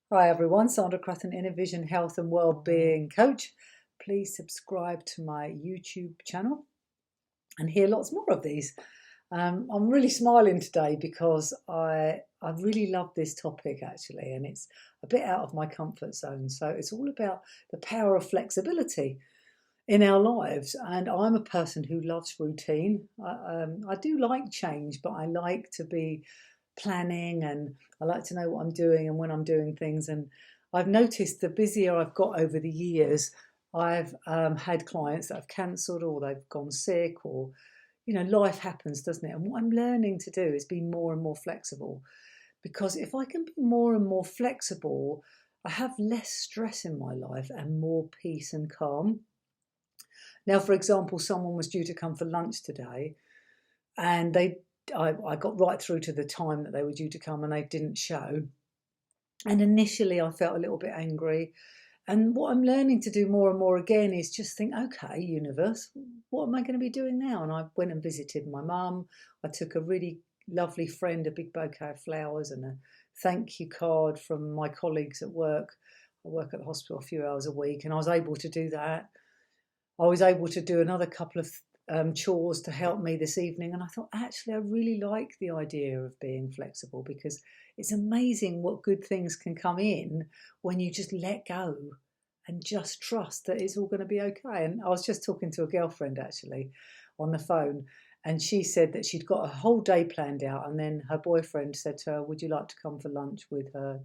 Hi everyone, Sandra Crathern, Inner Vision Health and Wellbeing Coach. Please subscribe to my YouTube channel and hear lots more of these. I'm really smiling today because I really love this topic actually, and it's a bit out of my comfort zone. So it's all about the power of flexibility in our lives. And I'm a person who loves routine. I do like change, but I like to be planning and I like to know what I'm doing and when I'm doing things. And I've noticed the busier I've got over the years, I've had clients that have cancelled or they've gone sick or, life happens, doesn't it? And what I'm learning to do is be more and more flexible, because if I can be more and more flexible, I have less stress in my life and more peace and calm. Now, for example, someone was due to come for lunch today and I got right through to the time that they were due to come and they didn't show. And initially I felt a little bit angry. And what I'm learning to do more and more again is just think, okay, universe, what am I going to be doing now? And I went and visited my mum. I took a really lovely friend, a big bouquet of flowers and a thank you card from my colleagues at work. I work at the hospital a few hours a week and I was able to do that. I was able to do another couple of chores to help me this evening. And I thought, actually, I really like the idea of being flexible, because it's amazing what good things can come in when you just let go and just trust that it's all going to be okay. And I was just talking to a girlfriend actually on the phone, and she said that she'd got a whole day planned out. And then her boyfriend said to her, would you like to come for lunch with her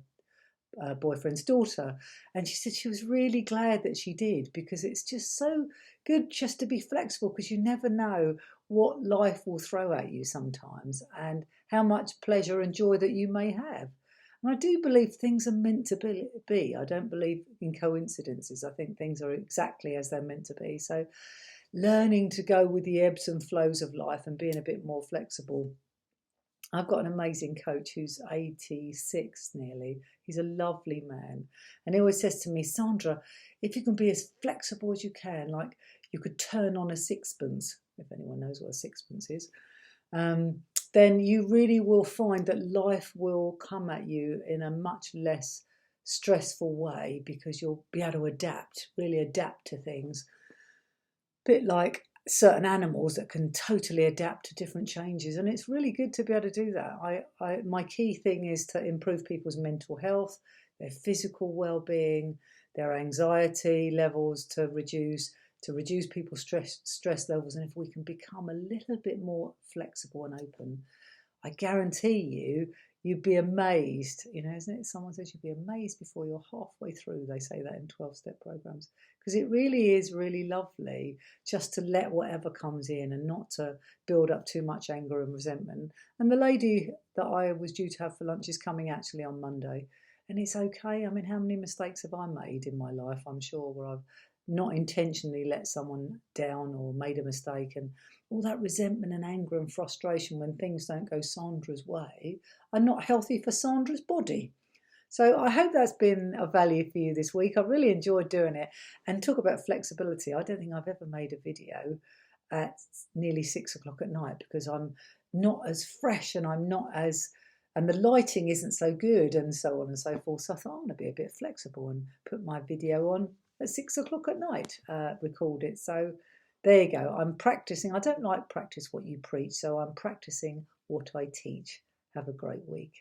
boyfriend's daughter? And she said she was really glad that she did, because it's just so good just to be flexible, because you never know what life will throw at you sometimes and how much pleasure and joy that you may have. And I do believe things are meant to be. I don't believe in coincidences. I think things are exactly as they're meant to be. So learning to go with the ebbs and flows of life and being a bit more flexible. I've got an amazing coach who's 86 nearly. He's a lovely man. And he always says to me, Sandra, if you can be as flexible as you can, like you could turn on a sixpence, if anyone knows what a sixpence is, then you really will find that life will come at you in a much less stressful way, because you'll be able to adapt, really adapt to things. A bit like certain animals that can totally adapt to different changes, and it's really good to be able to do that. My key thing is to improve people's mental health, their physical well-being, their anxiety levels to reduce people's stress levels. And if we can become a little bit more flexible and open, I guarantee you'd be amazed, isn't it? Someone says you'd be amazed before you're halfway through. They say that in 12-step programs, because it really is really lovely just to let whatever comes in and not to build up too much anger and resentment. And the lady that I was due to have for lunch is coming actually on Monday, and it's okay. I mean, how many mistakes have I made in my life? I'm sure, where I've not intentionally let someone down or made a mistake, and all that resentment and anger and frustration when things don't go Sandra's way are not healthy for Sandra's body. So I hope that's been of value for you this week. I really enjoyed doing it. And talk about flexibility, I don't think I've ever made a video at nearly 6 o'clock at night, because I'm not as fresh and and the lighting isn't so good and so on and so forth. So I thought, I'm going to be a bit flexible and put my video on at 6 o'clock at night, record it. So there you go. I'm practicing. I don't like practice what you preach, so I'm practicing what I teach. Have a great week.